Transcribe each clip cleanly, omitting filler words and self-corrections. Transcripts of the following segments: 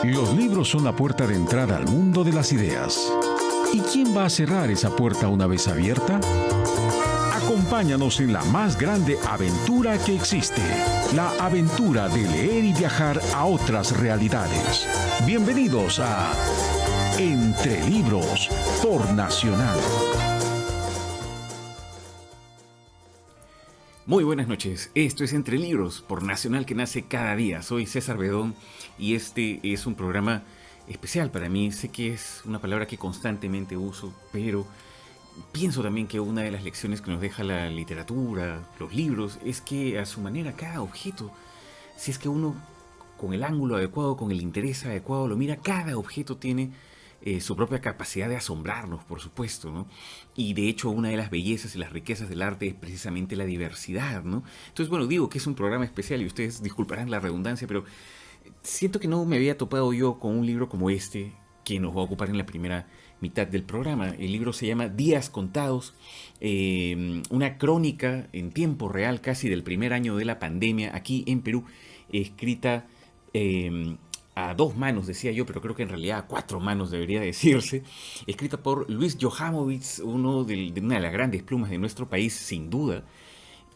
Los libros son la puerta de entrada al mundo de las ideas. ¿Y quién va a cerrar esa puerta una vez abierta? Acompáñanos en la más grande aventura que existe, la aventura de leer y viajar a otras realidades. Bienvenidos a Entre Libros por Nacional. Muy buenas noches, esto es Entre Libros por Nacional que nace cada día. Soy César Bedón y este es un programa especial para mí. Sé que es una palabra que constantemente uso, pero pienso también que una de las lecciones que nos deja la literatura, los libros, es que a su manera cada objeto, si es que uno con el ángulo adecuado, con el interés adecuado lo mira, cada objeto tiene su propia capacidad de asombrarnos, por supuesto, ¿no? Y de hecho una de las bellezas y las riquezas del arte es precisamente la diversidad, ¿no? Entonces, bueno, digo que es un programa especial y ustedes disculparán la redundancia, pero siento que no me había topado yo con un libro como este que nos va a ocupar en la primera mitad del programa. El libro se llama Días Contados, una crónica en tiempo real casi del primer año de la pandemia aquí en Perú, escrita a dos manos, decía yo, pero creo que en realidad a cuatro manos debería decirse, escrita por Luis Johamovich, de una de las grandes plumas de nuestro país, sin duda,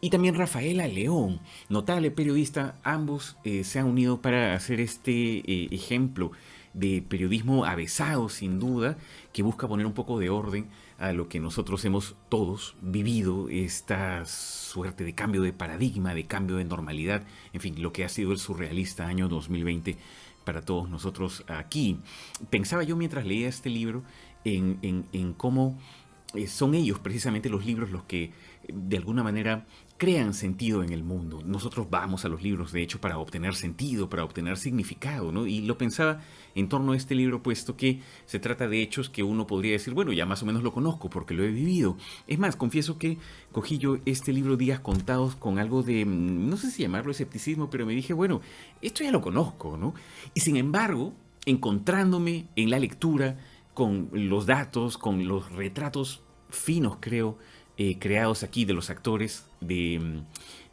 y también Rafaela León, notable periodista. Ambos se han unido para hacer este ejemplo de periodismo avesado, sin duda, que busca poner un poco de orden a lo que nosotros hemos todos vivido, esta suerte de cambio de paradigma, de cambio de normalidad, en fin, lo que ha sido el surrealista año 2020 para todos nosotros aquí. Pensaba yo mientras leía este libro en cómo son ellos precisamente los libros los que de alguna manera crean sentido en el mundo. Nosotros vamos a los libros, de hecho, para obtener sentido, para obtener significado, ¿no? Y lo pensaba en torno a este libro, puesto que se trata de hechos que uno podría decir, bueno, ya más o menos lo conozco porque lo he vivido. Es más, confieso que cogí yo este libro Días Contados con algo de, no sé si llamarlo escepticismo, pero me dije, bueno, esto ya lo conozco, ¿no? Y sin embargo, encontrándome en la lectura con los datos, con los retratos finos, creo, creados aquí de los actores de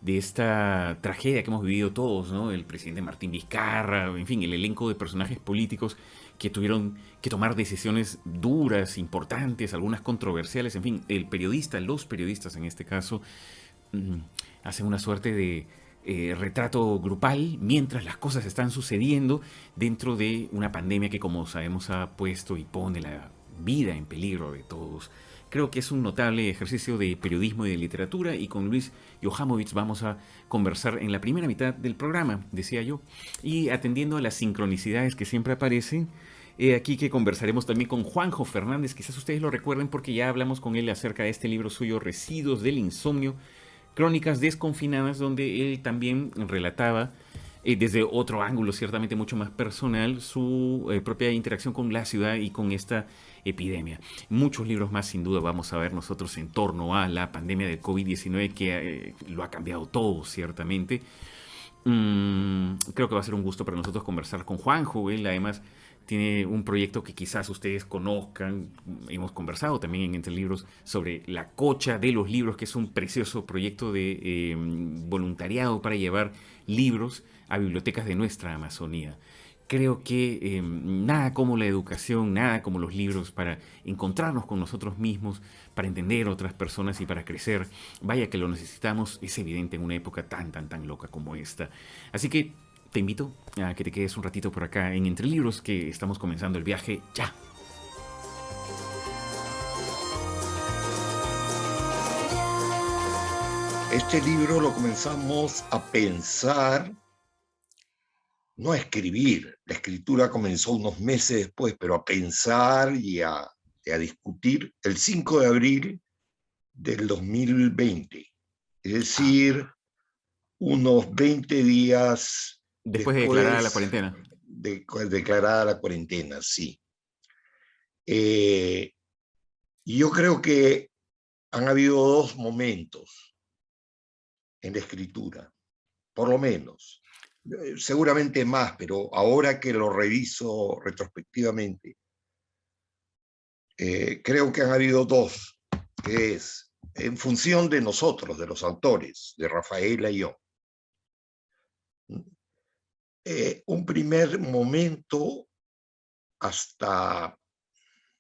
esta tragedia que hemos vivido todos, ¿no? El presidente Martín Vizcarra, en fin, el elenco de personajes políticos que tuvieron que tomar decisiones duras, importantes, algunas controversiales, en fin, los periodistas en este caso, hacen una suerte de retrato grupal mientras las cosas están sucediendo dentro de una pandemia que, como sabemos, ha puesto y pone la vida en peligro de todos. Creo que es un notable ejercicio de periodismo y de literatura, y con Luis Johamovich vamos a conversar en la primera mitad del programa, decía yo, y atendiendo a las sincronicidades que siempre aparecen, aquí que conversaremos también con Juanjo Fernández. Quizás ustedes lo recuerden porque ya hablamos con él acerca de este libro suyo, Residuos del Insomnio, Crónicas Desconfinadas, donde él también relataba desde otro ángulo ciertamente mucho más personal su propia interacción con la ciudad y con esta epidemia. Muchos libros más sin duda vamos a ver nosotros en torno a la pandemia del COVID-19 que lo ha cambiado todo ciertamente. Creo que va a ser un gusto para nosotros conversar con Juanjo. Él además tiene un proyecto que quizás ustedes conozcan. Hemos conversado también en Entre Libros sobre La Cocha de los Libros, que es un precioso proyecto de voluntariado para llevar libros a bibliotecas de nuestra Amazonía. Creo que nada como la educación, nada como los libros para encontrarnos con nosotros mismos, para entender a otras personas y para crecer. Vaya que lo necesitamos, es evidente en una época tan loca como esta. Así que te invito a que te quedes un ratito por acá en Entre Libros, que estamos comenzando el viaje ya. Este libro lo comenzamos a pensar, no a escribir. La escritura comenzó unos meses después, pero a pensar y a discutir el 5 de abril del 2020. Es decir, unos 20 días Después de declarar la después cuarentena. de declarada la cuarentena, sí. Y yo creo que han habido dos momentos en la escritura, por lo menos. Seguramente más, pero ahora que lo reviso retrospectivamente, creo que han habido dos, que es en función de nosotros, de los autores, de Rafaela y yo. Un primer momento hasta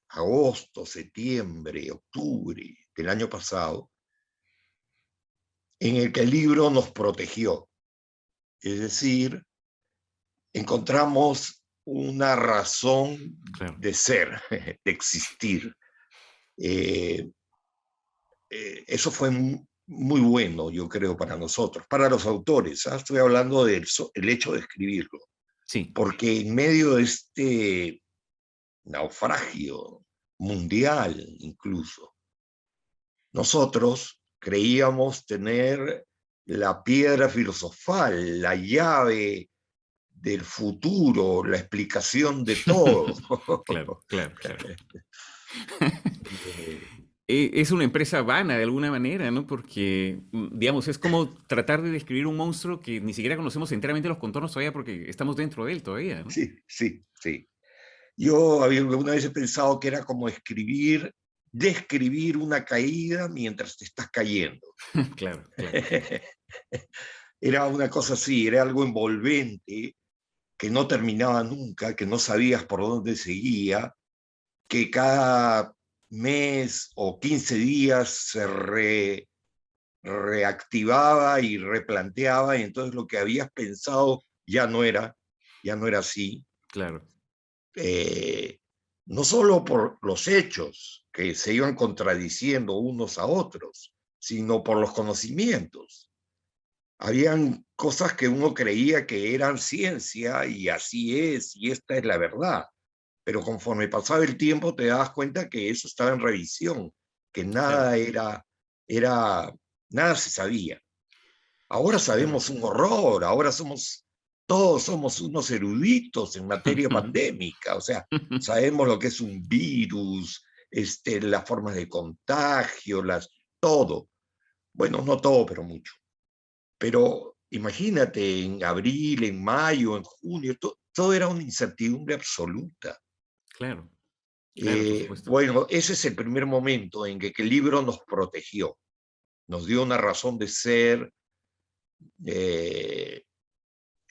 agosto, septiembre, octubre del año pasado, en el que el libro nos protegió. Es decir, encontramos una razón Claro. de ser, de existir. Eh, Eso fue muy bueno, yo creo, para nosotros, para los autores. Estoy hablando del el hecho de escribirlo, Sí, porque en medio de este naufragio mundial incluso, nosotros creíamos tener la piedra filosofal, la llave del futuro, la explicación de todo. claro, claro, claro. Eh, Es una empresa vana de alguna manera, ¿no? Porque, digamos, es como tratar de describir un monstruo que ni siquiera conocemos enteramente los contornos todavía porque estamos dentro de él todavía, ¿no? sí, sí, sí. Yo alguna vez he pensado que era como describir una caída mientras te estás cayendo. Claro, claro, claro. Era una cosa así, era algo envolvente, que no terminaba nunca, que no sabías por dónde seguía, que cada mes o 15 días reactivaba y replanteaba, y entonces lo que habías pensado ya no era así. Claro. Eh, no solo por los hechos que se iban contradiciendo unos a otros, sino por los conocimientos. Habían cosas que uno creía que eran ciencia y así es, y esta es la verdad. Pero conforme pasaba el tiempo te das cuenta que eso estaba en revisión, que Claro, nada se sabía. Ahora claro. sabemos un horror, todos somos unos eruditos en materia pandémica, o sea, sabemos lo que es un virus, las formas de contagio, todo. Bueno, no todo, pero mucho. Pero imagínate, en abril, en mayo, en junio, todo era una incertidumbre absoluta. Claro, claro, por supuesto. Bueno, ese es el primer momento en que el libro nos protegió, nos dio una razón de ser, eh,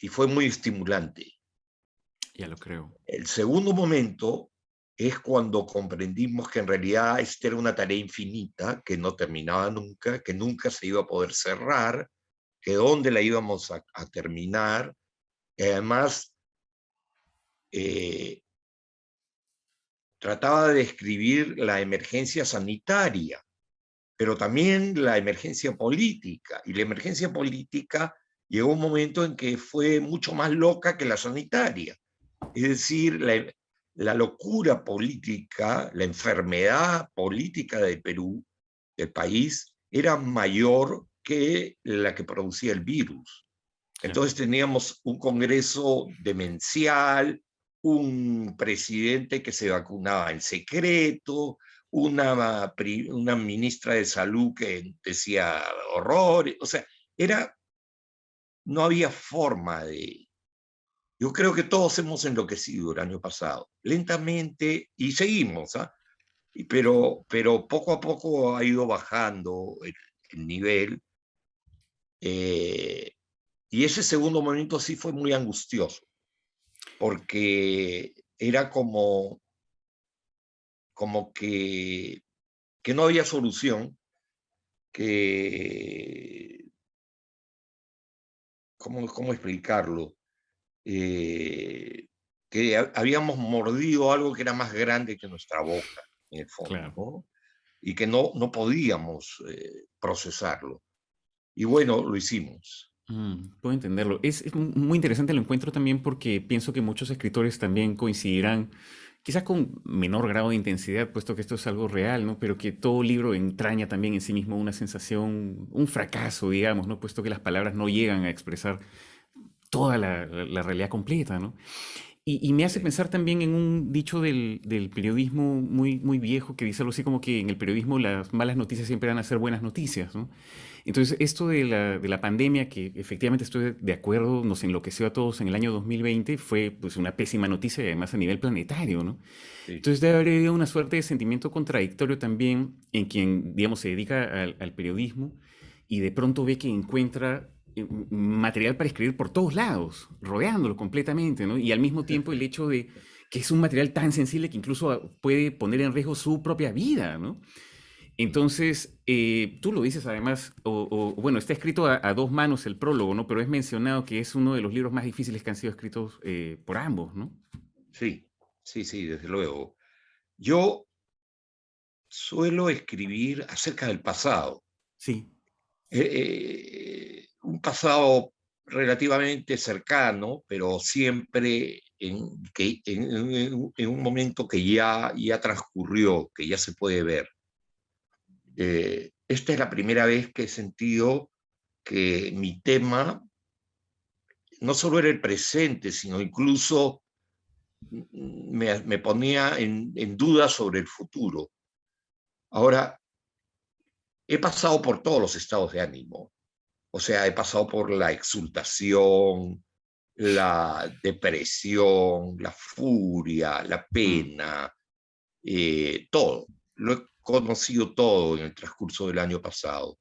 y fue muy estimulante. Ya lo creo. El segundo momento es cuando comprendimos que en realidad esta era una tarea infinita, que no terminaba nunca, que nunca se iba a poder cerrar, que dónde la íbamos a terminar. Y además, eh, trataba de describir la emergencia sanitaria, pero también la emergencia política. Y la emergencia política llegó un momento en que fue mucho más loca que la sanitaria. Es decir, la locura política, la enfermedad política de Perú, del país, era mayor que la que producía el virus. Claro. Entonces teníamos un Congreso demencial, un presidente que se vacunaba en secreto, una ministra de salud que decía horrores, o sea, no había forma de... Yo creo que todos hemos enloquecido el año pasado, lentamente, y seguimos, ¿ah? Pero poco a poco ha ido bajando el nivel. eh, y ese segundo momento sí fue muy angustioso, porque era como que no había solución, que, ¿cómo explicarlo? Eh, que habíamos mordido algo que era más grande que nuestra boca, en el fondo, Claro. ¿no? Y que no podíamos procesarlo. Y bueno, lo hicimos. Puedo entenderlo. Es muy interesante el encuentro también porque pienso que muchos escritores también coincidirán, quizás con menor grado de intensidad, puesto que esto es algo real, ¿no? Pero que todo libro entraña también en sí mismo una sensación, un fracaso, digamos, ¿no? Puesto que las palabras no llegan a expresar toda la realidad completa, ¿no? Y me hace Sí. pensar también en un dicho del periodismo muy, muy viejo que dice algo así como que en el periodismo las malas noticias siempre van a ser buenas noticias, ¿no? Entonces, esto de la pandemia, que efectivamente estoy de acuerdo, nos enloqueció a todos en el año 2020, fue pues una pésima noticia y además a nivel planetario, ¿no? Sí. Entonces debe haber habido una suerte de sentimiento contradictorio también en quien, digamos, se dedica al periodismo y de pronto ve que encuentra material para escribir por todos lados, rodeándolo completamente, ¿no? Y al mismo tiempo el hecho de que es un material tan sensible que incluso puede poner en riesgo su propia vida, ¿no? Entonces, tú lo dices además, bueno, está escrito a dos manos el prólogo, ¿no? Pero es mencionado que es uno de los libros más difíciles que han sido escritos por ambos, ¿no? Sí, sí, sí, desde luego. Yo suelo escribir acerca del pasado, Sí. un pasado relativamente cercano, pero siempre en un momento que ya transcurrió, que ya se puede ver. Esta es la primera vez que he sentido que mi tema no solo era el presente, sino incluso me ponía en duda sobre el futuro. Ahora, he pasado por todos los estados de ánimo. O sea, he pasado por la exultación, la depresión, la furia, la Mm. pena, todo. Lo he conocido todo en el transcurso del año pasado.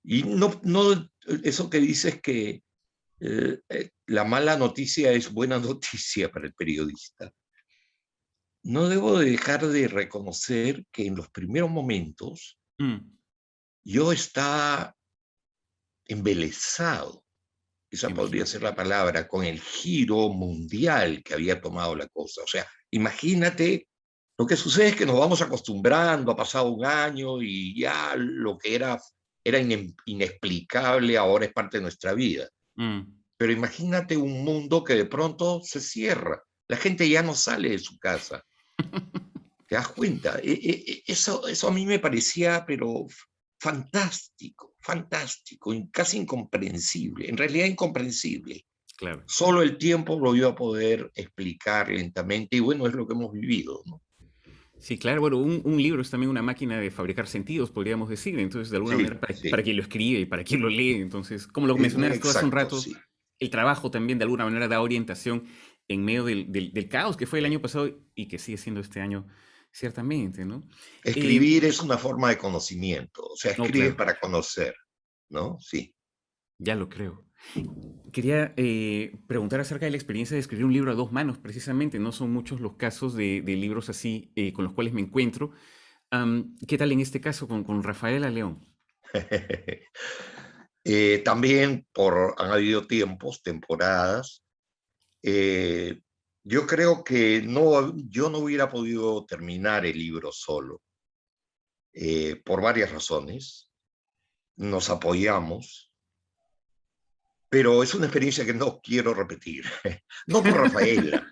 Y no eso que dices que la mala noticia es buena noticia para el periodista. No debo de dejar de reconocer que en los primeros momentos Mm. yo estaba embelesado, esa Me podría imagino. ser la palabra, con el giro mundial que había tomado la cosa. O sea, imagínate, lo que sucede es que nos vamos acostumbrando, ha pasado un año y ya lo que era inexplicable ahora es parte de nuestra vida. Mm. Pero imagínate un mundo que de pronto se cierra. La gente ya no sale de su casa. ¿Te das cuenta? Eso a mí me parecía, pero fantástico, fantástico, casi incomprensible, en realidad incomprensible. Claro. Solo el tiempo lo iba a poder explicar lentamente y bueno, es lo que hemos vivido, ¿no? Sí, claro, bueno, un libro es también una máquina de fabricar sentidos, podríamos decir. Entonces, de alguna manera, Sí, para sí, quien lo escribe y para quien lo lee. Entonces, como lo mencionabas tú hace un exacto, rato, sí. el trabajo también de alguna manera da orientación en medio del caos que fue el año pasado y que sigue siendo este año, ciertamente, ¿no? Eh, Escribir es una forma de conocimiento, o sea, no, escribes claro, para conocer, ¿no? Sí. ya lo creo. Quería preguntar acerca de la experiencia de escribir un libro a dos manos, precisamente. No son muchos los casos de libros así con los cuales me encuentro. ¿Qué tal en este caso con Rafaela León? También han habido tiempos, temporadas. eh, yo creo que yo no hubiera podido terminar el libro solo, por varias razones. Nos apoyamos, pero es una experiencia que no quiero repetir. No por Rafaela,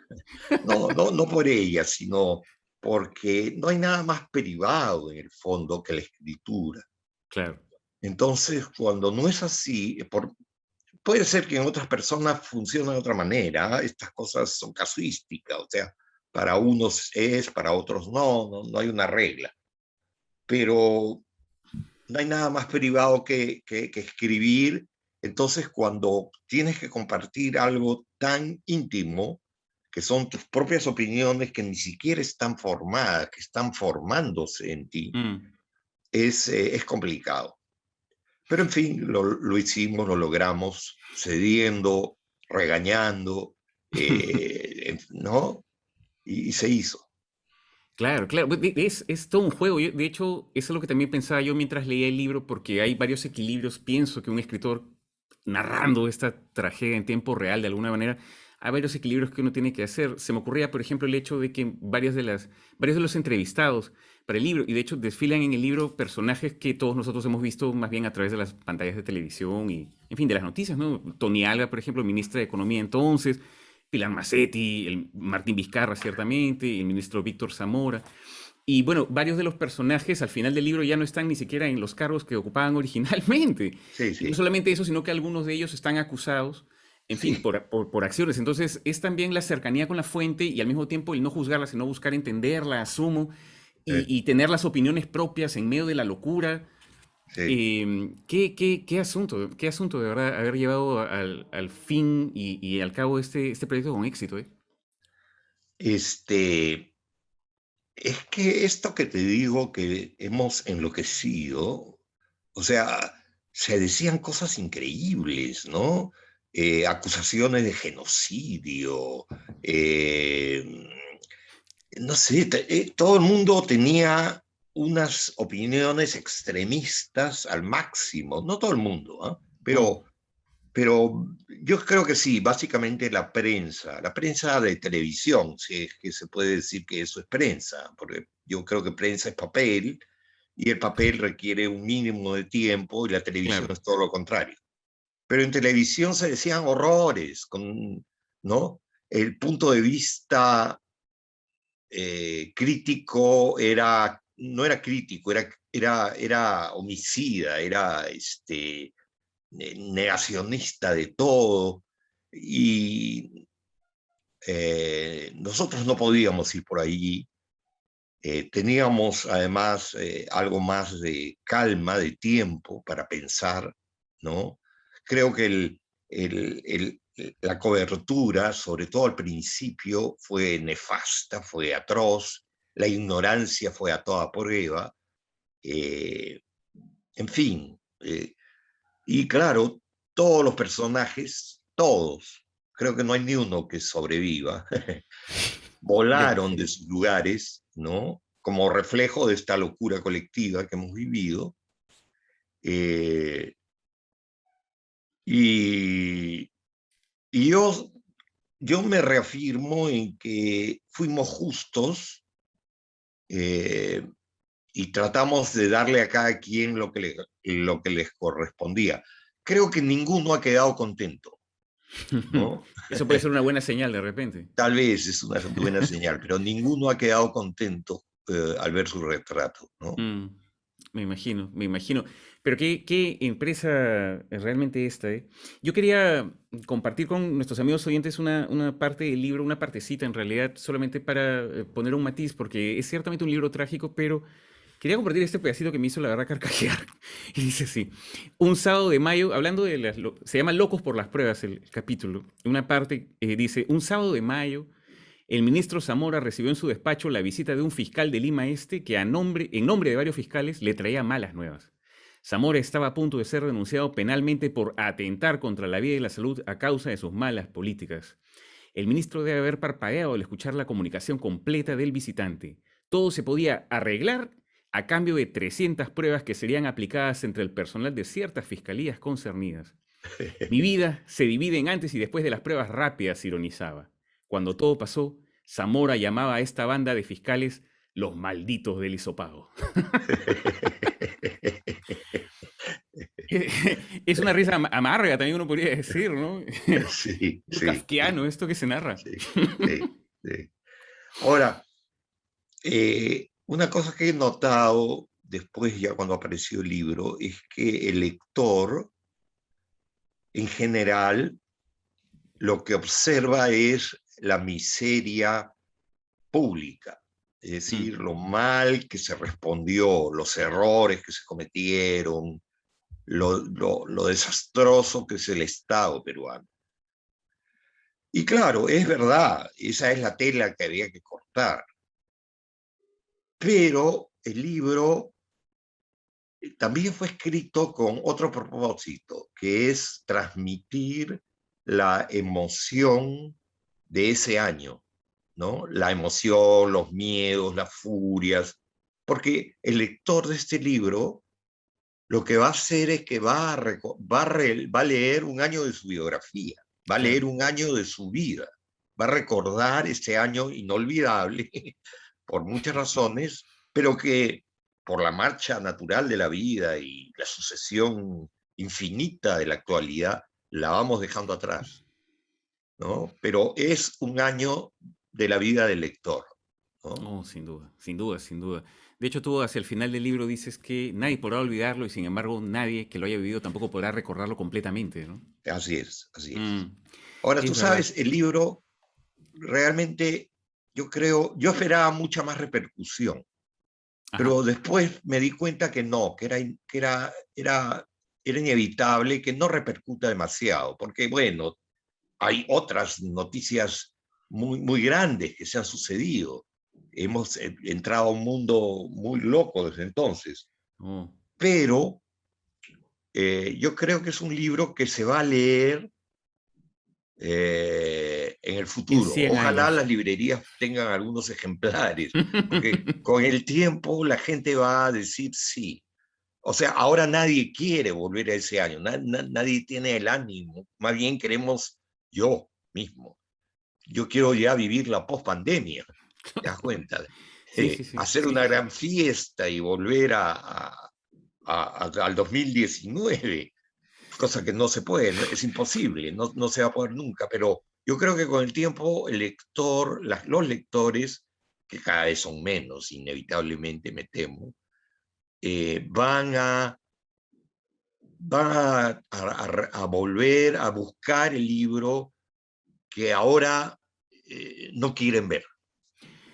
no por ella, sino porque no hay nada más privado en el fondo que la escritura. Claro. Entonces, cuando no es así, puede ser que en otras personas funcione de otra manera. Estas cosas son casuísticas, o sea, para unos es, para otros no hay una regla. Pero no hay nada más privado que escribir. Entonces, cuando tienes que compartir algo tan íntimo, que son tus propias opiniones que ni siquiera están formadas, que están formándose en ti, Mm. es complicado. Pero en fin, lo hicimos, lo logramos, cediendo, regañando, ¿no? Y se hizo. Claro, claro. Es todo un juego. De hecho, eso es lo que también pensaba yo mientras leía el libro, porque hay varios equilibrios. Pienso que un escritor narrando esta tragedia en tiempo real, de alguna manera, hay varios equilibrios que uno tiene que hacer. Se me ocurría, por ejemplo, el hecho de que varios de los entrevistados para el libro, y de hecho desfilan en el libro personajes que todos nosotros hemos visto más bien a través de las pantallas de televisión y, en fin, de las noticias, ¿no? Tony Alva, por ejemplo, ministra de Economía entonces, Pilar Macetti, el Martín Vizcarra, ciertamente, el ministro Víctor Zamora. Y bueno, varios de los personajes al final del libro ya no están ni siquiera en los cargos que ocupaban originalmente. Sí, Y no sí, solamente eso, sino que algunos de ellos están acusados, en fin, sí. por acciones. Entonces es también la cercanía con la fuente y al mismo tiempo el no juzgarla, sino buscar entenderla, asumo, eh, y tener las opiniones propias en medio de la locura. sí. Qué asunto de verdad haber llevado al fin y al cabo este proyecto con éxito, ¿eh? Este, es que esto que te digo que hemos enloquecido, o sea, se decían cosas increíbles, ¿no? Acusaciones de genocidio, no sé, todo el mundo tenía unas opiniones extremistas al máximo, no todo el mundo, ¿ah? Mm, Pero yo creo que sí, básicamente la prensa de televisión, si es que se puede decir que eso es prensa, porque yo creo que prensa es papel y el papel requiere un mínimo de tiempo y la televisión claro. es todo lo contrario. Pero en televisión se decían horrores, ¿no? El punto de vista crítico no era crítico, era homicida, era negacionista de todo. Y nosotros no podíamos ir por allí. Teníamos además algo más de calma, de tiempo para pensar, ¿no? Creo que la cobertura, sobre todo al principio, fue nefasta, fue atroz, la ignorancia fue a toda prueba, eh, en fin. Y claro, todos los personajes, todos, creo que no hay ni uno que sobreviva, Ya. volaron de sus lugares, ¿no? Como reflejo de esta locura colectiva que hemos vivido. Eh, y y yo me reafirmo en que fuimos justos eh, y tratamos de darle a cada quien lo que les correspondía. Creo que ninguno ha quedado contento, ¿no? Eso puede ser una buena señal de repente. Tal vez es una buena señal, pero ninguno ha quedado contento al ver su retrato, ¿no? Mm, me imagino, me imagino. Pero qué empresa realmente esta, ¿eh? Yo quería compartir con nuestros amigos oyentes una parte del libro, una partecita en realidad, solamente para poner un matiz, porque es ciertamente un libro trágico, pero quería compartir este pedacito que me hizo la verdad carcajear. Y dice así, un sábado de mayo, hablando de se llama Locos por las pruebas el capítulo, una parte dice, un sábado de mayo, el ministro Zamora recibió en su despacho la visita de un fiscal de Lima Este que en nombre de varios fiscales le traía malas nuevas. Zamora estaba a punto de ser denunciado penalmente por atentar contra la vida y la salud a causa de sus malas políticas. El ministro debe haber parpadeado al escuchar la comunicación completa del visitante. Todo se podía arreglar a cambio de 300 pruebas que serían aplicadas entre el personal de ciertas fiscalías concernidas. Mi vida se divide en antes y después de las pruebas rápidas, ironizaba. Cuando todo pasó, Zamora llamaba a esta banda de fiscales los malditos del hisopado. Es una risa amarga, también uno podría decir, ¿no? Sí, Lo sí, sí, kafkiano esto que se narra. sí, sí, sí. Ahora, una cosa que he notado después, ya cuando apareció el libro, es que el lector, en general, lo que observa es la miseria pública, es Mm, decir, lo mal que se respondió, los errores que se cometieron, lo desastroso que es el Estado peruano. Y claro, es verdad, esa es la tela que había que cortar, pero el libro también fue escrito con otro propósito, que es transmitir la emoción de ese año, ¿no? La emoción, los miedos, las furias, porque el lector de este libro lo que va a hacer es que va a leer un año de su biografía, va a claro. leer un año de su vida, va a recordar ese año inolvidable por muchas razones, pero que por la marcha natural de la vida y la sucesión infinita de la actualidad, la vamos dejando atrás, ¿no? Pero es un año de la vida del lector, ¿no? Oh, sin duda, sin duda, sin duda. De hecho, tú hacia el final del libro dices que nadie podrá olvidarlo y sin embargo nadie que lo haya vivido tampoco podrá recordarlo completamente, ¿no? Así es, así es. Mm, Ahora, tú es verdad. sabes, el libro realmente, yo esperaba mucha más repercusión, Ajá. pero después me di cuenta que no, era inevitable que no repercuta demasiado, porque bueno, hay otras noticias muy grandes que se han sucedido. Hemos entrado a un mundo muy loco desde entonces, Oh, pero yo creo que es un libro que se va a leer en el futuro. Ojalá las librerías tengan algunos ejemplares, porque con el tiempo la gente va a decir sí. O sea, ahora nadie quiere volver a ese año, nadie tiene el ánimo, más bien queremos, yo mismo, yo quiero ya vivir la post-pandemia, ¿te das cuenta? Sí. Hacer una gran fiesta y volver al 2019, cosa que no se puede, es imposible, no se va a poder nunca, pero yo creo que con el tiempo el lector, los lectores, que cada vez son menos, inevitablemente me temo, van a volver a buscar el libro que ahora no quieren ver,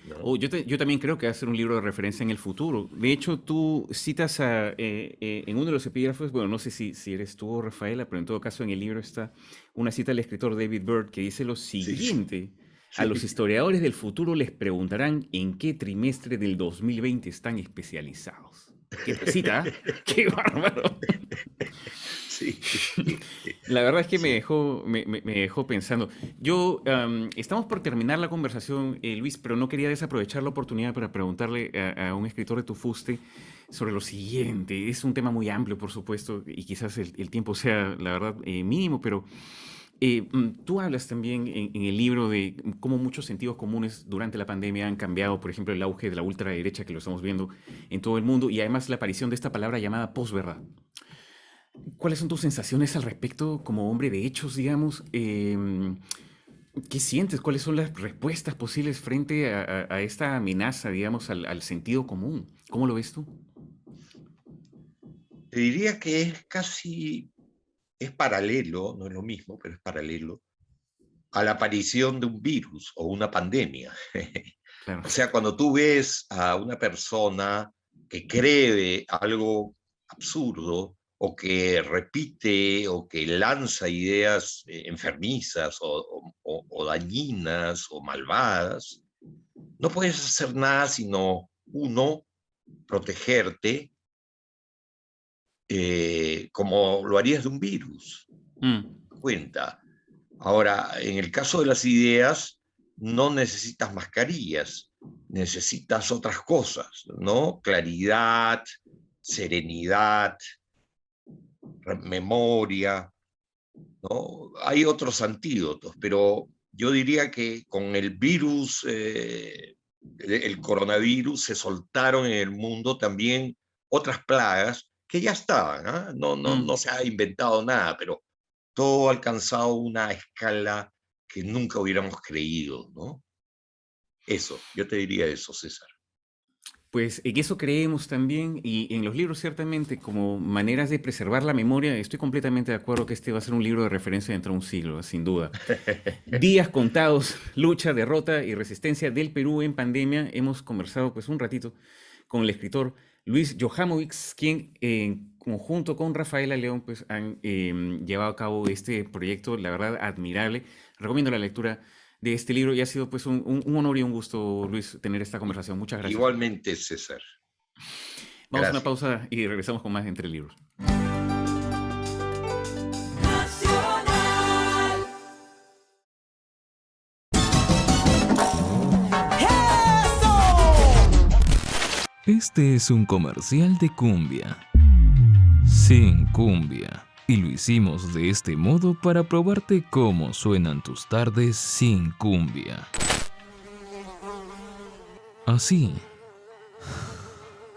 ¿no? Yo también creo que va a ser un libro de referencia en el futuro. De hecho, tú citas en uno de los epígrafos, bueno, no sé si eres tú o Rafaela, pero en todo caso en el libro está una cita del escritor David Byrd que dice lo siguiente: a los historiadores del futuro les preguntarán en qué trimestre del 2020 están especializados. ¡Qué cita! ¡Qué bárbaro! Sí. La verdad es que me dejó pensando. Estamos por terminar la conversación, Luis, pero no quería desaprovechar la oportunidad para preguntarle a un escritor de tu fuste sobre lo siguiente. Es un tema muy amplio, por supuesto, y quizás el tiempo sea, la verdad, mínimo, pero tú hablas también en el libro de cómo muchos sentidos comunes durante la pandemia han cambiado, por ejemplo, el auge de la ultraderecha que lo estamos viendo en todo el mundo y además la aparición de esta palabra llamada posverdad. ¿Cuáles son tus sensaciones al respecto como hombre de hechos, digamos? ¿Qué sientes? ¿Cuáles son las respuestas posibles frente a esta amenaza, digamos, al sentido común? ¿Cómo lo ves tú? Te diría que es paralelo, no es lo mismo, pero es paralelo a la aparición de un virus o una pandemia. Claro. O sea, cuando tú ves a una persona que cree algo absurdo, o que repite, o que lanza ideas enfermizas, o dañinas, o malvadas, no puedes hacer nada sino, uno, protegerte, como lo harías de un virus. Cuenta. Ahora, en el caso de las ideas, no necesitas mascarillas, necesitas otras cosas, ¿no? Claridad, serenidad, memoria, ¿no? Hay otros antídotos, pero yo diría que con el virus, el coronavirus, se soltaron en el mundo también otras plagas que ya estaban, ¿eh? No se ha inventado nada, pero todo ha alcanzado una escala que nunca hubiéramos creído, ¿no? Eso, yo te diría eso, César. Pues en eso creemos también, y en los libros ciertamente como maneras de preservar la memoria, estoy completamente de acuerdo que este va a ser un libro de referencia dentro de un siglo, sin duda. Días contados, lucha, derrota y resistencia del Perú en pandemia. Hemos conversado pues un ratito con el escritor Luis Johamovich, quien en conjunto con Rafaela León pues han llevado a cabo este proyecto, la verdad, admirable. Recomiendo la lectura de este libro y ha sido pues un honor y un gusto, Luis, tener esta conversación. Muchas gracias. Igualmente, César. Vamos a una pausa y regresamos con más Entre Libros. Este es un comercial de cumbia. Sin cumbia. Y lo hicimos de este modo para probarte cómo suenan tus tardes sin cumbia. Así.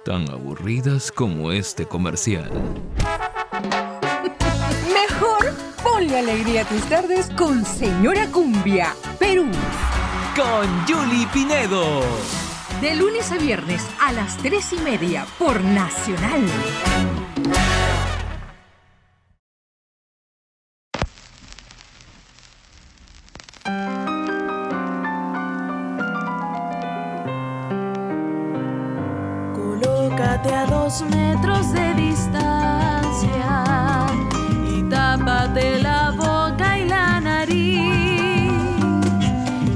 Tan aburridas como este comercial. Mejor ponle alegría a tus tardes con Señora Cumbia, Perú. Con Yuli Pinedo. De lunes a viernes a las 3:30 por Nacional. Colócate a 2 metros de distancia y tápate la boca y la nariz.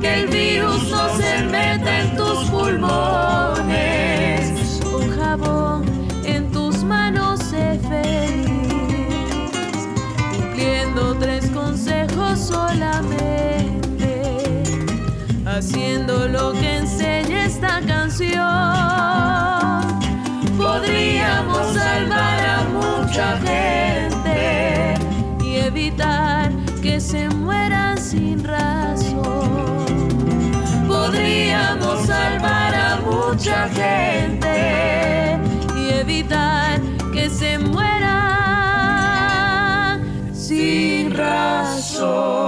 Que el virus no se meta en tus pulmones. Con jabón en tus manos sé feliz. haciendo lo que enseña esta canción. Podríamos salvar a mucha gente y evitar que se mueran sin razón. Podríamos salvar a mucha gente y evitar que se mueran sin razón.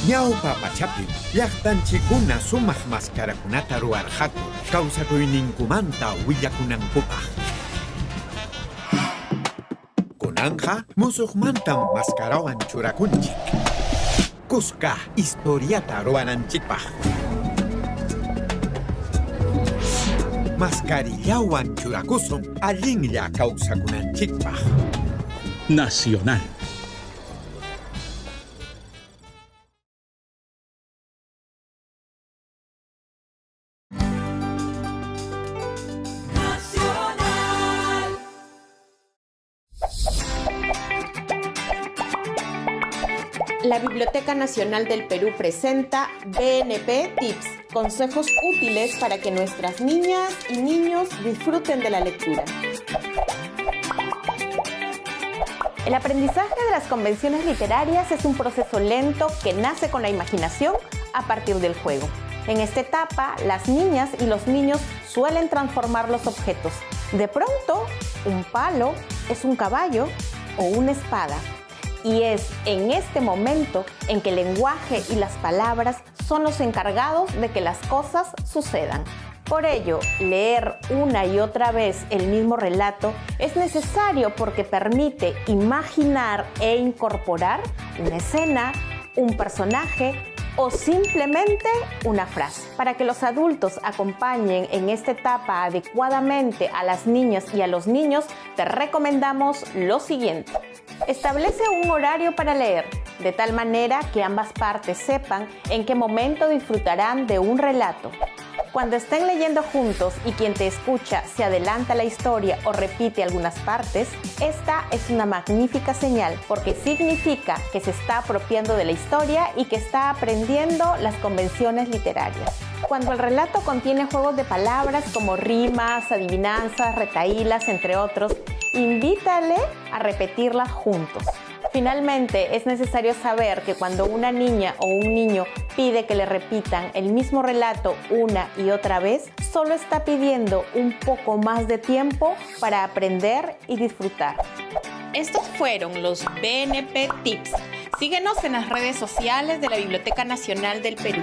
Ñawpa pachapi llaqtanchikuna sumaq mascarakunata ruwarqaku kawsakuyninkumanta willakunankupaq. Kunanja musuqmantam mascarawan churakunchik. Kuska historiata ruwananchikpaq. Mascarillawan churakusun allinlla kawsakunanchikpaq. Nacional. La Biblioteca Nacional del Perú presenta BNP Tips, consejos útiles para que nuestras niñas y niños disfruten de la lectura. El aprendizaje de las convenciones literarias es un proceso lento que nace con la imaginación a partir del juego. En esta etapa, las niñas y los niños suelen transformar los objetos. De pronto, un palo es un caballo o una espada. Y es en este momento en que el lenguaje y las palabras son los encargados de que las cosas sucedan. Por ello, leer una y otra vez el mismo relato es necesario porque permite imaginar e incorporar una escena, un personaje o simplemente una frase. Para que los adultos acompañen en esta etapa adecuadamente a las niñas y a los niños, te recomendamos lo siguiente. Establece un horario para leer, de tal manera que ambas partes sepan en qué momento disfrutarán de un relato. Cuando estén leyendo juntos y quien te escucha se adelanta la historia o repite algunas partes, esta es una magnífica señal porque significa que se está apropiando de la historia y que está aprendiendo las convenciones literarias. Cuando el relato contiene juegos de palabras como rimas, adivinanzas, retahílas, entre otros, invítale a repetirlas juntos. Finalmente, es necesario saber que cuando una niña o un niño pide que le repitan el mismo relato una y otra vez, solo está pidiendo un poco más de tiempo para aprender y disfrutar. Estos fueron los BNP Tips. Síguenos en las redes sociales de la Biblioteca Nacional del Perú.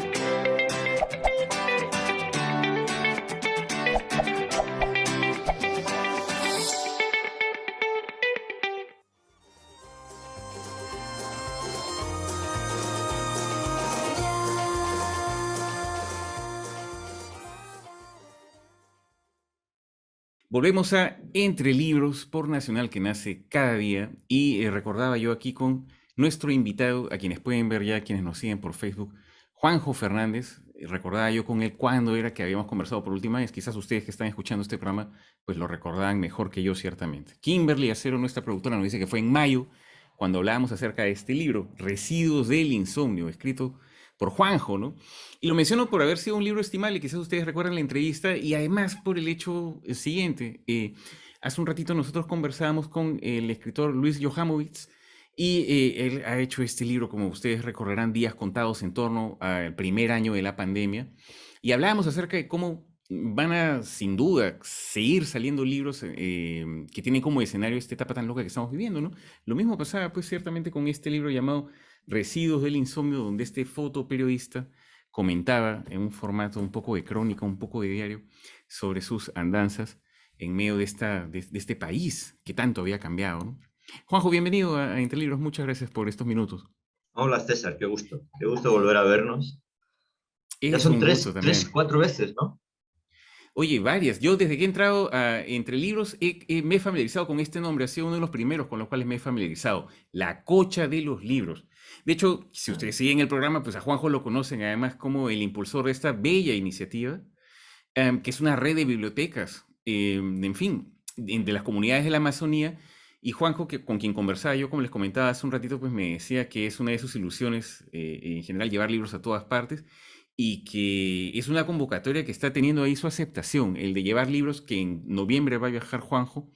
Volvemos a Entre Libros por Nacional, que nace cada día, y recordaba yo aquí con nuestro invitado, a quienes pueden ver ya, quienes nos siguen por Facebook, Juanjo Fernández. Recordaba yo con él cuándo era que habíamos conversado por última vez. Quizás ustedes que están escuchando este programa pues lo recordaban mejor que yo, ciertamente. Kimberly Acero, nuestra productora, nos dice que fue en mayo cuando hablábamos acerca de este libro, Residuos del Insomnio, escrito por Juanjo, ¿no? Y lo menciono por haber sido un libro estimable, quizás ustedes recuerdan la entrevista, y además por el hecho siguiente. Hace un ratito nosotros conversábamos con el escritor Luis Johamovitz, y él ha hecho este libro, como ustedes recordarán, días contados en torno al primer año de la pandemia, y hablábamos acerca de cómo van a, sin duda, seguir saliendo libros que tienen como escenario esta etapa tan loca que estamos viviendo, ¿no? Lo mismo pasaba, pues, ciertamente con este libro llamado Residuos del Insomnio, donde este fotoperiodista comentaba en un formato un poco de crónica, un poco de diario, sobre sus andanzas en medio de este país que tanto había cambiado, ¿no? Juanjo, bienvenido a Entre Libros, muchas gracias por estos minutos. Hola César, qué gusto volver a vernos. Ya son tres, 4 veces, ¿no? Oye, varias. Yo desde que he entrado a Entre Libros me he familiarizado con este nombre, ha sido uno de los primeros con los cuales me he familiarizado, La Cocha de los Libros. De hecho, si ustedes siguen el programa, pues a Juanjo lo conocen además como el impulsor de esta bella iniciativa, que es una red de bibliotecas en fin, de las comunidades de la Amazonía. Y Juanjo, con quien conversaba yo, como les comentaba hace un ratito, pues me decía que es una de sus ilusiones en general llevar libros a todas partes y que es una convocatoria que está teniendo ahí su aceptación, el de llevar libros, que en noviembre va a viajar Juanjo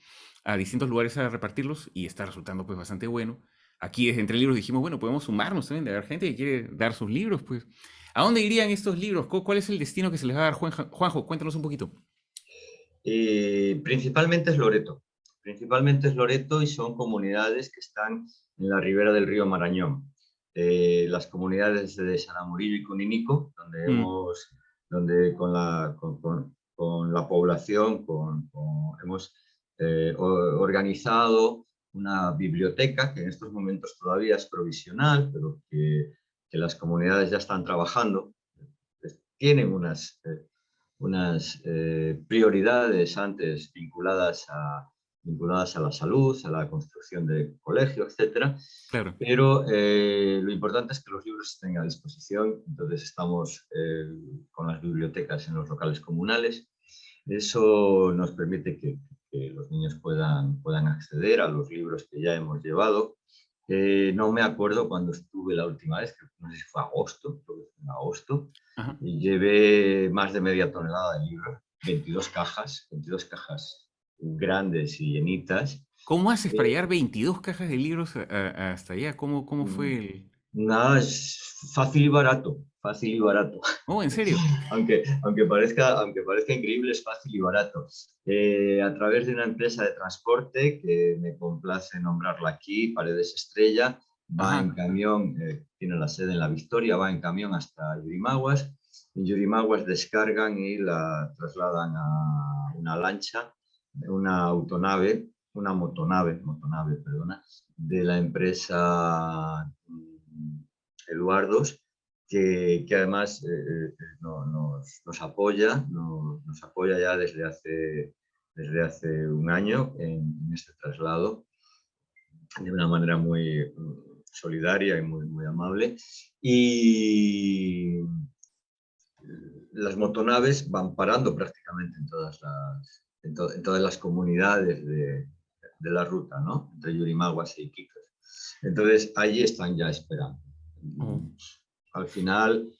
a distintos lugares a repartirlos y está resultando pues bastante bueno. Aquí desde Entre Libros dijimos, bueno, podemos sumarnos también, de haber gente que quiere dar sus libros, pues. ¿A dónde irían estos libros? ¿Cuál es el destino que se les va a dar, Juanjo? Cuéntanos un poquito. Principalmente es Loreto. Principalmente es Loreto y son comunidades que están en la ribera del río Marañón. Las comunidades de Saramurillo y Cuninico, donde con la población hemos organizado una biblioteca que en estos momentos todavía es provisional, pero que las comunidades ya están trabajando. Tienen unas prioridades antes vinculadas a la salud, a la construcción de colegios, etc. Claro. Pero lo importante es que los libros estén a disposición, entonces estamos con las bibliotecas en los locales comunales. Eso nos permite que los niños puedan acceder a los libros que ya hemos llevado. No me acuerdo cuando estuve la última vez, no sé si fue agosto, creo que fue en agosto, y llevé más de media tonelada de libros, 22 cajas grandes y llenitas. ¿Cómo haces para llevar 22 cajas de libros hasta allá? ¿Cómo fue el...? Nada, es fácil y barato. Oh, ¿en serio? aunque parezca increíble, es fácil y barato. A través de una empresa de transporte, que me complace nombrarla aquí, Paredes Estrella, va en camión, tiene la sede en La Victoria, va en camión hasta Yurimaguas. En Yurimaguas descargan y la trasladan a una lancha, una motonave, de la empresa Eduardos, que además nos apoya ya desde hace un año en este traslado, de una manera muy solidaria y muy amable. Y las motonaves van parando prácticamente en todas las comunidades de la ruta, ¿no? Entre Yurimaguas e Iquitos. Entonces, allí están ya esperando. Al final,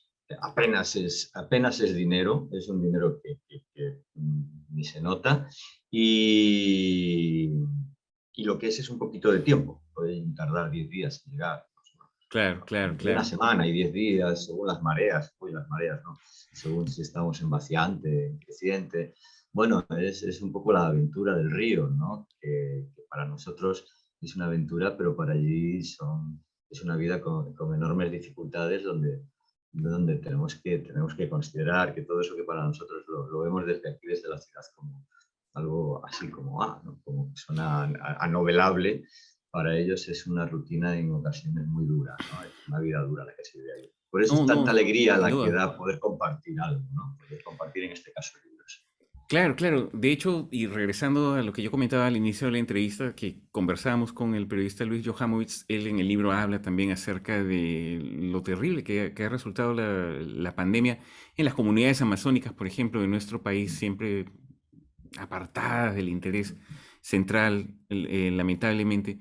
apenas es dinero, es un dinero que ni se nota, y lo que es un poquito de tiempo. Pueden tardar 10 días en llegar. Claro. Una semana y 10 días, según las mareas, ¿no? Según si estamos en vaciante, en creciente. Bueno, es un poco la aventura del río, ¿no? Que para nosotros es una aventura, pero para allí es una vida con enormes dificultades, donde tenemos que considerar que todo eso que para nosotros lo vemos desde aquí, desde la ciudad, como algo así como, ¿no? Como que suena anovelable, para ellos es una rutina en ocasiones muy dura, ¿no? Es una vida dura la que se vive ahí. Por eso es tanta alegría la que da poder compartir algo, ¿no? Poder compartir en este caso libros. Claro. De hecho, y regresando a lo que yo comentaba al inicio de la entrevista, que conversábamos con el periodista Luis Johamovich, él en el libro habla también acerca de lo terrible que ha resultado la pandemia en las comunidades amazónicas, por ejemplo, de nuestro país, siempre apartadas del interés central, lamentablemente.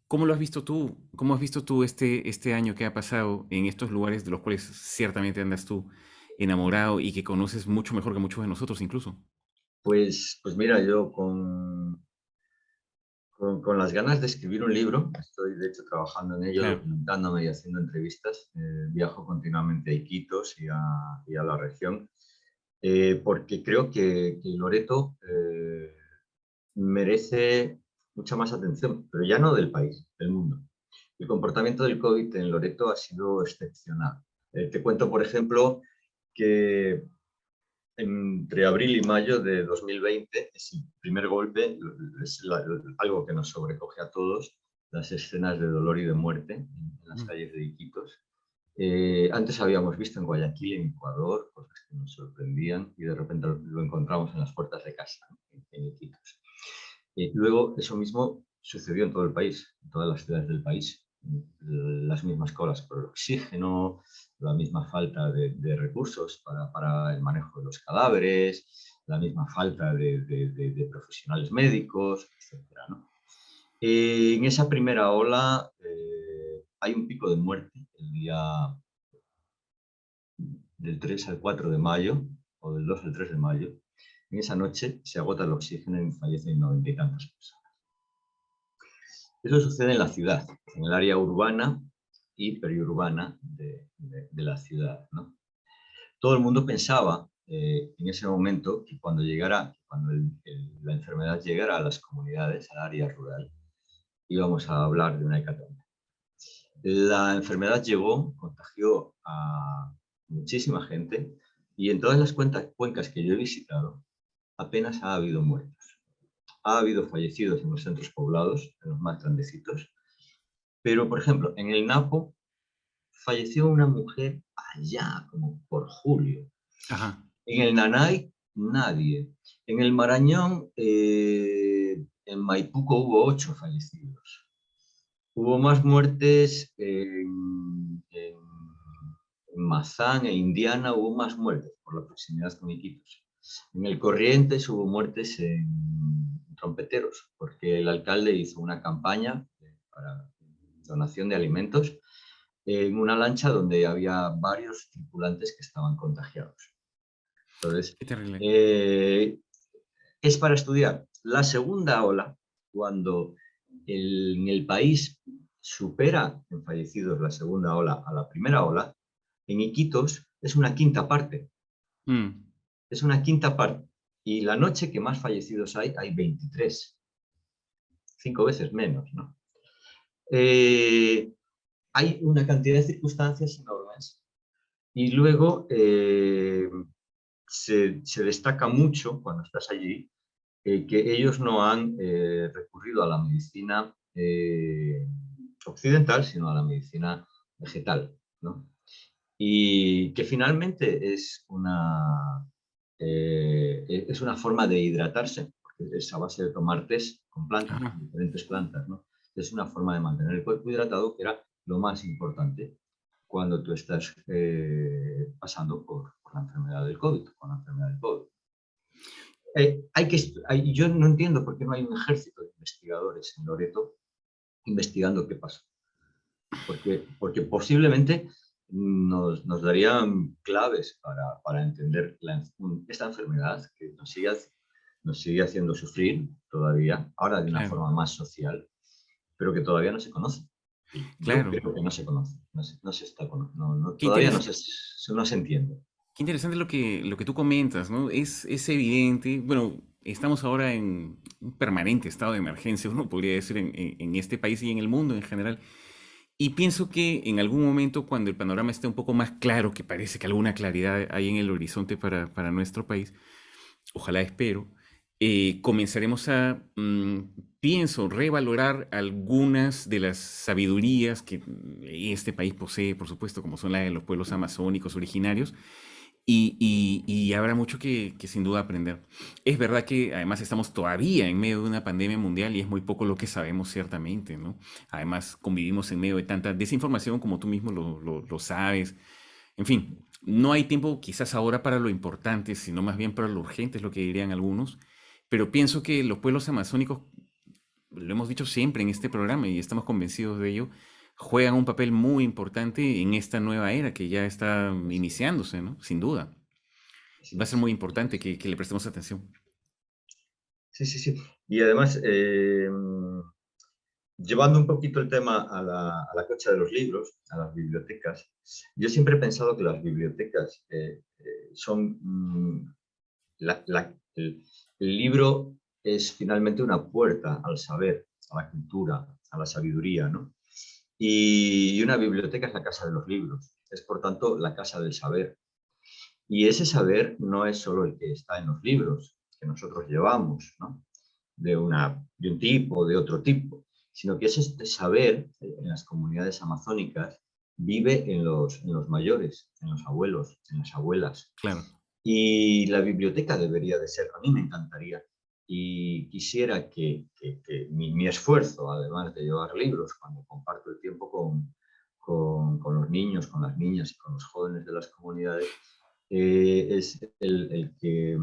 ¿Cómo lo has visto tú? ¿Cómo has visto tú este año que ha pasado en estos lugares de los cuales ciertamente andas tú enamorado y que conoces mucho mejor que muchos de nosotros incluso? Pues mira, yo con las ganas de escribir un libro, estoy de hecho trabajando en ello, documentándome y haciendo entrevistas, viajo continuamente a Iquitos y a la región, porque creo que Loreto merece mucha más atención, pero ya no del país, del mundo. El comportamiento del COVID en Loreto ha sido excepcional. Te cuento, por ejemplo, que entre abril y mayo de 2020, es el primer golpe, es algo que nos sobrecoge a todos, las escenas de dolor y de muerte en las calles de Iquitos. Antes habíamos visto en Guayaquil, en Ecuador, cosas que nos sorprendían, y de repente lo encontramos en las puertas de casa, en Iquitos. Luego eso mismo sucedió en todo el país, en todas las ciudades del país. Las mismas colas por el oxígeno, la misma falta de recursos para el manejo de los cadáveres, la misma falta de profesionales médicos, etcétera, ¿no? En esa primera ola hay un pico de muerte el día del 3 al 4 de mayo, o del 2 al 3 de mayo. En esa noche se agota el oxígeno y fallecen 90 y tantas personas. Eso sucede en la ciudad, en el área urbana y periurbana de la ciudad, ¿no? Todo el mundo pensaba en ese momento que cuando la enfermedad llegara a las comunidades, al área rural, íbamos a hablar de una hecatombe. La enfermedad llegó, contagió a muchísima gente y en todas las cuencas que yo he visitado apenas ha habido muertos. Ha habido fallecidos en los centros poblados, en los más grandecitos, pero por ejemplo, en el Napo falleció una mujer allá, como por julio. Ajá. En el Nanay, nadie. En el Marañón, en Maipuco hubo 8 fallecidos. Hubo más muertes en Mazán e Indiana, hubo más muertes por la proximidad con Iquitos. En el Corrientes hubo muertes en Trompeteros, porque el alcalde hizo una campaña para donación de alimentos en una lancha donde había varios tripulantes que estaban contagiados. Entonces, Qué terrible. es para estudiar. La segunda ola, cuando en el país supera en fallecidos la segunda ola a la primera ola, en Iquitos es una quinta parte. Es una quinta parte. Y la noche que más fallecidos hay 23. 5 veces menos, ¿no? Hay una cantidad de circunstancias enormes. Y luego se destaca mucho, cuando estás allí, que ellos no han recurrido a la medicina occidental, sino a la medicina vegetal, ¿no? Y que finalmente es una forma de hidratarse, porque es a base de tomar tés con plantas, diferentes plantas, ¿no? Es una forma de mantener el cuerpo hidratado, que era lo más importante cuando tú estás pasando por la enfermedad del COVID, con la enfermedad del COVID. Yo no entiendo por qué no hay un ejército de investigadores en Loreto investigando qué pasó. Porque posiblemente nos darían claves para entender esta enfermedad que nos sigue haciendo sufrir todavía, ahora de una forma más social, pero que todavía no se conoce. Claro. Yo creo que no se conoce, todavía no se entiende. Qué interesante lo que tú comentas, ¿no? Es evidente, bueno, estamos ahora en un permanente estado de emergencia, uno podría decir, en este país y en el mundo en general. Y pienso que en algún momento, cuando el panorama esté un poco más claro, que parece que alguna claridad hay en el horizonte para nuestro país, ojalá espero, comenzaremos a, pienso, revalorar algunas de las sabidurías que este país posee, por supuesto, como son las de los pueblos amazónicos originarios, y habrá mucho que sin duda aprender. Es verdad que además estamos todavía en medio de una pandemia mundial y es muy poco lo que sabemos ciertamente, ¿no? Además convivimos en medio de tanta desinformación como tú mismo lo sabes. En fin, no hay tiempo quizás ahora para lo importante, sino más bien para lo urgente, es lo que dirían algunos. Pero pienso que los pueblos amazónicos, lo hemos dicho siempre en este programa y estamos convencidos de ello, juegan un papel muy importante en esta nueva era que ya está iniciándose, ¿no? Sin duda. Va a ser muy importante que le prestemos atención. Sí. Y además, llevando un poquito el tema a la cocha de los libros, a las bibliotecas, yo siempre he pensado que las bibliotecas son... el libro es finalmente una puerta al saber, a la cultura, a la sabiduría, ¿no? Y una biblioteca es la casa de los libros, es por tanto la casa del saber. Y ese saber no es solo el que está en los libros que nosotros llevamos, ¿no? De un tipo, de otro tipo, sino que este saber en las comunidades amazónicas vive en los mayores, en los abuelos, en las abuelas. Claro. Y la biblioteca debería de ser, a mí me encantaría, y quisiera que mi esfuerzo, además de llevar libros, cuando comparto el tiempo con los niños, con las niñas y con los jóvenes de las comunidades, es el que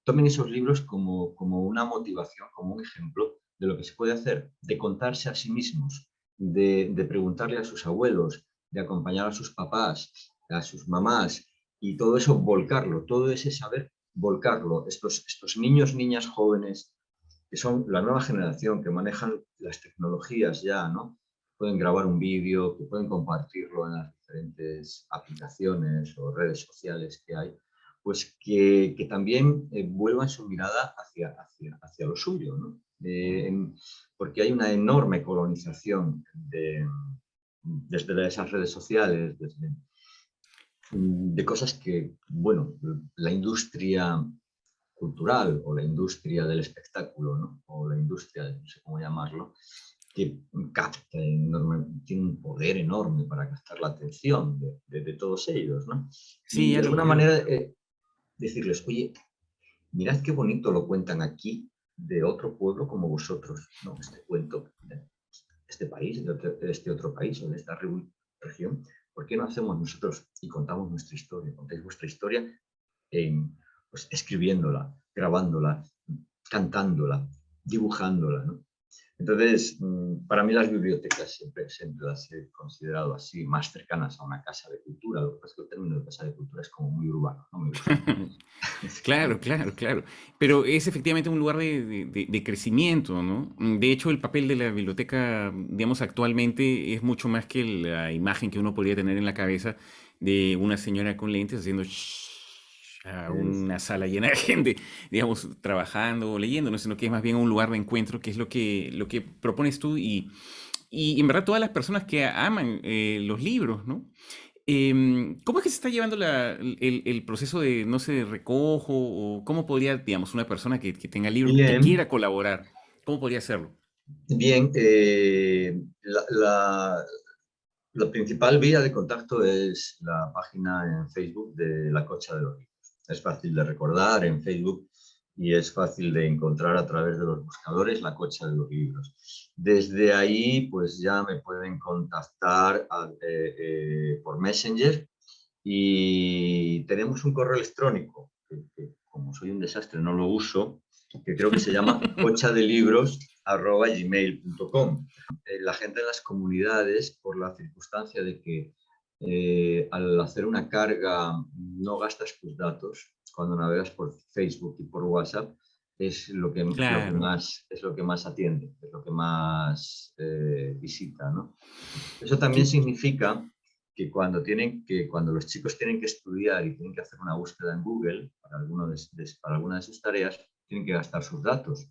tomen esos libros como una motivación, como un ejemplo de lo que se puede hacer, de contarse a sí mismos, de preguntarle a sus abuelos, de acompañar a sus papás, a sus mamás, y todo eso volcarlo, todo ese saber volcarlo. Estos niños, niñas jóvenes, que son la nueva generación, que manejan las tecnologías ya, ¿no? Pueden grabar un vídeo, que pueden compartirlo en las diferentes aplicaciones o redes sociales que hay, pues que también vuelvan su mirada hacia lo suyo, ¿no? Porque hay una enorme colonización desde esas redes sociales, de cosas que, bueno, la industria cultural o la industria del espectáculo, ¿no? O la industria, no sé cómo llamarlo, que capta tiene un poder enorme para captar la atención de todos ellos, ¿no? Sí, Y ya de lo alguna creo. manera decirles, oye, mirad qué bonito lo cuentan aquí de otro pueblo como vosotros, ¿no? Este cuento de este país, de este otro país o de esta región. ¿Por qué no hacemos nosotros y contamos nuestra historia? Contáis vuestra historia pues, escribiéndola, grabándola, cantándola, dibujándola, ¿no? Entonces, para mí las bibliotecas siempre las he considerado así, más cercanas a una casa de cultura. Lo que pasa es que el término de casa de cultura es como muy urbano, no me gusta. Claro, claro, claro. Pero es efectivamente un lugar de crecimiento, ¿no? De hecho, el papel de la biblioteca, digamos, actualmente es mucho más que la imagen que uno podría tener en la cabeza de una señora con lentes haciendo a una sala llena de gente, digamos, trabajando o leyendo, no, sino que es más bien un lugar de encuentro, que es lo que propones tú y en verdad todas las personas que aman los libros, ¿no? ¿Cómo es que se está llevando el proceso de, no sé, de recojo? ¿O cómo podría, digamos, una persona que tenga libros, que Bien, quiera colaborar, cómo podría hacerlo? bien. La principal vía de contacto es la página en Facebook de La Cocha de los Libros. Es fácil de recordar en Facebook y es fácil de encontrar a través de los buscadores La Cocha de los Libros. Desde ahí, pues ya me pueden contactar por Messenger y tenemos un correo electrónico que como soy un desastre no lo uso, que creo que se llama cochadelibros@gmail.com. La gente en las comunidades, por la circunstancia de que al hacer una carga no gastas tus datos cuando navegas por Facebook y por WhatsApp, es lo que Claro, más atiende, es lo que más visita, ¿no? Eso también qué- significa que cuando los chicos tienen que estudiar y tienen que hacer una búsqueda en Google para alguna de sus tareas, tienen que gastar sus datos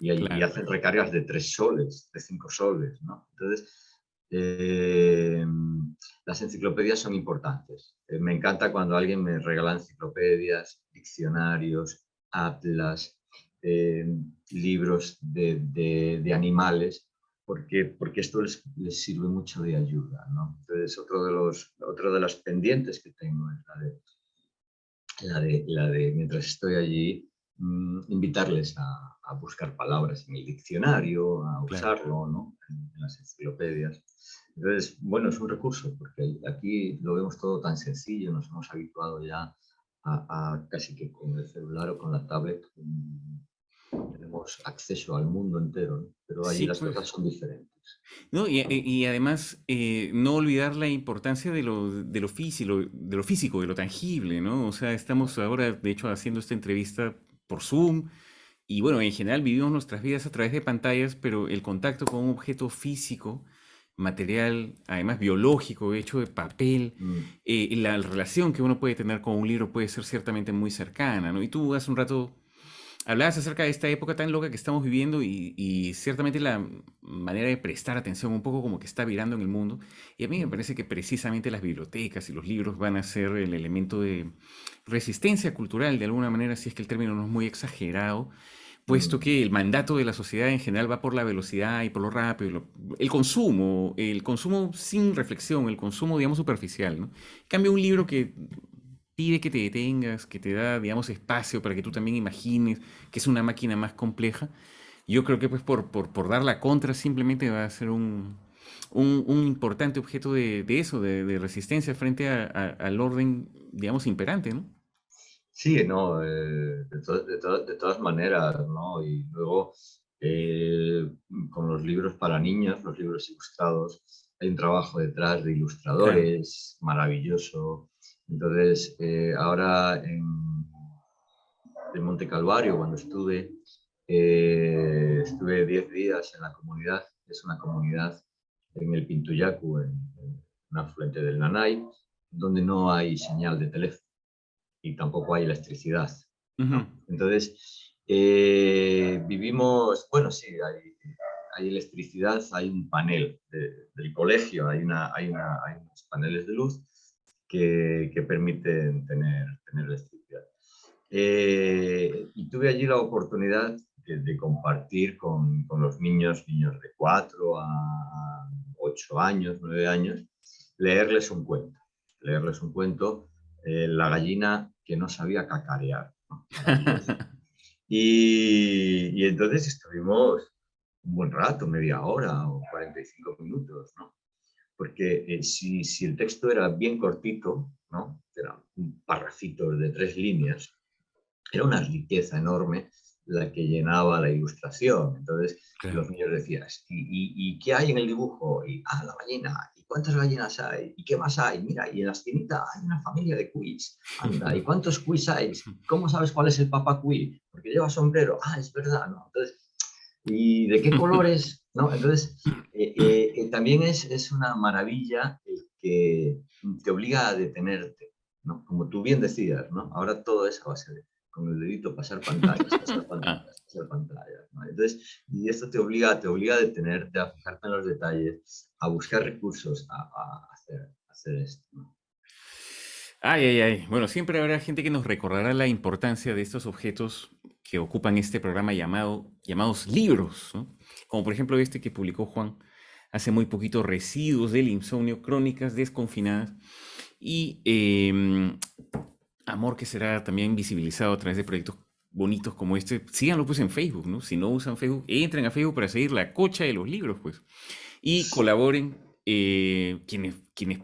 y claro. hacen recargas de 3 soles, de 5 soles, ¿no? Entonces, las enciclopedias son importantes. Me encanta cuando alguien me regala enciclopedias, diccionarios, atlas, libros de animales, porque esto les sirve mucho de ayuda, ¿no? Entonces, otro de las pendientes que tengo es la de mientras estoy allí, invitarles a buscar palabras en el diccionario, a Claro. usarlo, ¿no? En las enciclopedias. Entonces, bueno, es un recurso, porque aquí lo vemos todo tan sencillo, nos hemos habituado ya a casi que con el celular o con la tablet tenemos acceso al mundo entero, ¿no? Pero allí Sí, las pues. cosas son diferentes. No, y además no olvidar la importancia de lo físico, de lo tangible, ¿no? O sea, estamos ahora, de hecho, haciendo esta entrevista por Zoom y bueno, en general vivimos nuestras vidas a través de pantallas, pero el contacto con un objeto físico, material, además biológico, hecho de papel, la relación que uno puede tener con un libro puede ser ciertamente muy cercana, ¿no? Y tú hace un rato hablabas acerca de esta época tan loca que estamos viviendo y ciertamente la manera de prestar atención un poco como que está virando en el mundo. Y a mí me parece que precisamente las bibliotecas y los libros van a ser el elemento de resistencia cultural, de alguna manera, si es que el término no es muy exagerado, puesto que el mandato de la sociedad en general va por la velocidad y por lo rápido, el consumo sin reflexión, el consumo, digamos, superficial, ¿no? En cambio, un libro que pide que te detengas, que te da, digamos, espacio para que tú también imagines que es una máquina más compleja. Yo creo que pues por dar la contra simplemente va a ser un importante objeto de eso, de resistencia frente al orden, digamos, imperante, ¿no? Sí, no, de todas maneras, ¿no? Y luego con los libros para niños, los libros ilustrados, hay un trabajo detrás de ilustradores maravilloso. Entonces, ahora en Monte Calvario, cuando estuve 10 días en la comunidad, que es una comunidad en el Pintuyacu, en un afluente del Nanay, donde no hay señal de teléfono y tampoco hay electricidad. Uh-huh. Entonces, vivimos, bueno, sí, hay electricidad, hay un panel del colegio, hay unos paneles de luz que permiten tener electricidad. Y tuve allí la oportunidad de compartir con los niños de 4 a 8 años, 9 años, leerles un cuento, La gallina que no sabía cacarear, ¿no? Y entonces estuvimos un buen rato, media hora o 45 minutos, ¿no? Porque si el texto era bien cortito, ¿no? Era un parrafito de 3 líneas, era una riqueza enorme la que llenaba la ilustración. Entonces, claro, los niños decían, ¿y qué hay en el dibujo? La gallina. ¿Y cuántas gallinas hay? ¿Y qué más hay? Mira, y en la esquinita hay una familia de cuis. Anda, ¿y cuántos cuis hay? ¿Cómo sabes cuál es el papá cuí? Porque lleva sombrero. Es verdad, ¿no? Entonces, ¿y de qué colores? ¿No? Entonces, también es una maravilla el que te obliga a detenerte, ¿no? Como tú bien decías, ¿no? Ahora todo es a base de con el dedito pasar pantallas, ¿no? Entonces, y esto te obliga a detenerte, a fijarte en los detalles, a buscar recursos, a hacer esto, ¿no? Bueno, siempre habrá gente que nos recordará la importancia de estos objetos que ocupan este programa llamados libros, ¿no? Como por ejemplo este que publicó Juan hace muy poquito, Residuos del insomnio, crónicas desconfinadas, y amor que será también visibilizado a través de proyectos bonitos como este. Síganlo pues en Facebook, ¿no? Si no usan Facebook, entren a Facebook para seguir la cocha de los libros, pues. Y colaboren, quienes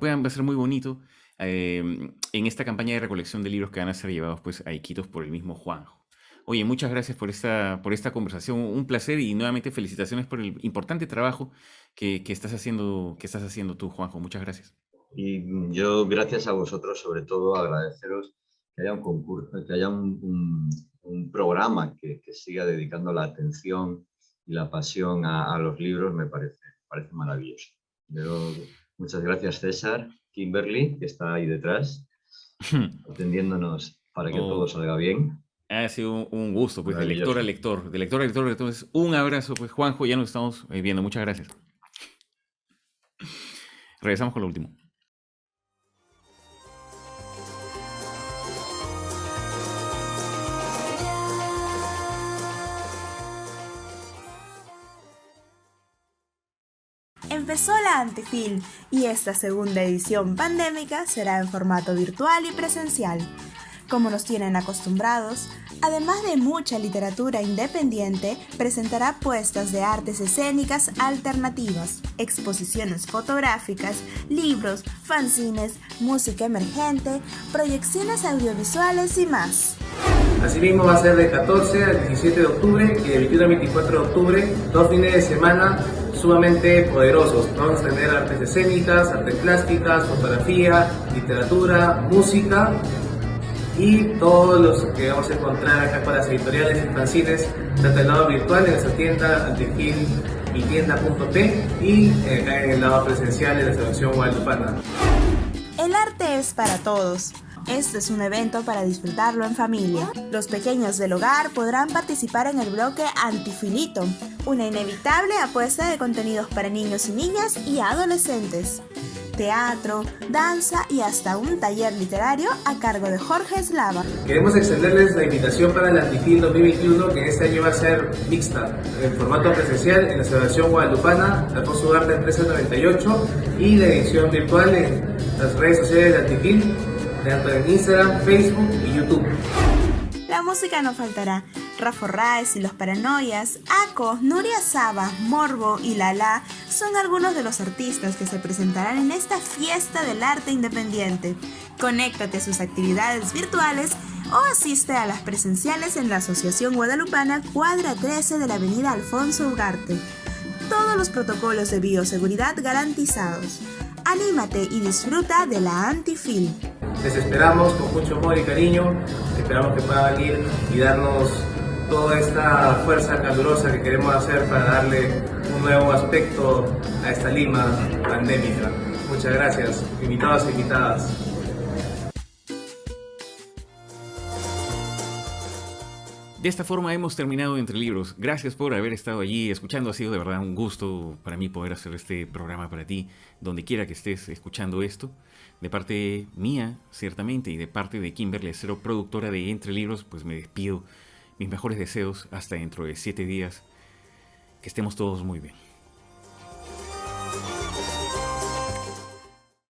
puedan, va a ser muy bonito, en esta campaña de recolección de libros que van a ser llevados pues a Iquitos por el mismo Juanjo. Oye, muchas gracias por esta conversación, un placer, y nuevamente felicitaciones por el importante trabajo que estás haciendo tú, Juanjo. Muchas gracias. Y yo, gracias a vosotros, sobre todo, agradeceros que haya un concurso, que haya un programa que siga dedicando la atención y la pasión a los libros. Me parece maravilloso. Muchas gracias, César, Kimberly, que está ahí detrás, atendiéndonos para que todo salga bien. Ha sido un gusto, pues, de lector a lector. Entonces, un abrazo, pues, Juanjo, ya nos estamos viendo. Muchas gracias. Regresamos con lo último. Empezó la Antifilm y esta segunda edición pandémica será en formato virtual y presencial. Como nos tienen acostumbrados, además de mucha literatura independiente, presentará puestas de artes escénicas alternativas, exposiciones fotográficas, libros, fanzines, música emergente, proyecciones audiovisuales y más. Asimismo va a ser del 14 al 17 de octubre y del 21 al 24 de octubre, 2 fines de semana sumamente poderosos. Vamos a tener artes escénicas, artes plásticas, fotografía, literatura, música y todos los que vamos a encontrar acá con las editoriales y fanzines, tanto el lado virtual en nuestra tienda Antifilm y tienda.p y acá en el lado presencial en la Asociación Guadalupana. El arte es para todos. Este es un evento para disfrutarlo en familia. Los pequeños del hogar podrán participar en el bloque Antifilito, una inevitable apuesta de contenidos para niños y niñas y adolescentes. Teatro, danza y hasta un taller literario a cargo de Jorge Eslava. Queremos extenderles la invitación para el Antifilm 2021, que este año va a ser mixta, en formato presencial en la Asociación Guadalupana, Alfonso Ugarte 1398, y la edición virtual en las redes sociales de Antifilm, tanto en Instagram, Facebook y YouTube. La música no faltará. Rafa Raez y Los Paranoias, Ako, Nuria Saba, Morbo y Lala son algunos de los artistas que se presentarán en esta fiesta del arte independiente. Conéctate a sus actividades virtuales o asiste a las presenciales en la Asociación Guadalupana Cuadra 13 de la Avenida Alfonso Ugarte. Todos los protocolos de bioseguridad garantizados. Anímate y disfruta de la Antifil. Les esperamos con mucho amor y cariño. Esperamos que puedan venir y darnos toda esta fuerza calurosa que queremos hacer para darle un nuevo aspecto a esta Lima pandémica. Muchas gracias, invitados e invitadas. De esta forma hemos terminado Entre Libros. Gracias por haber estado allí escuchando. Ha sido de verdad un gusto para mí poder hacer este programa para ti, donde quiera que estés escuchando esto. De parte mía, ciertamente, y de parte de Kimberly Acero, productora de Entre Libros, pues me despido. Mis mejores deseos hasta dentro de 7 días. Que estemos todos muy bien.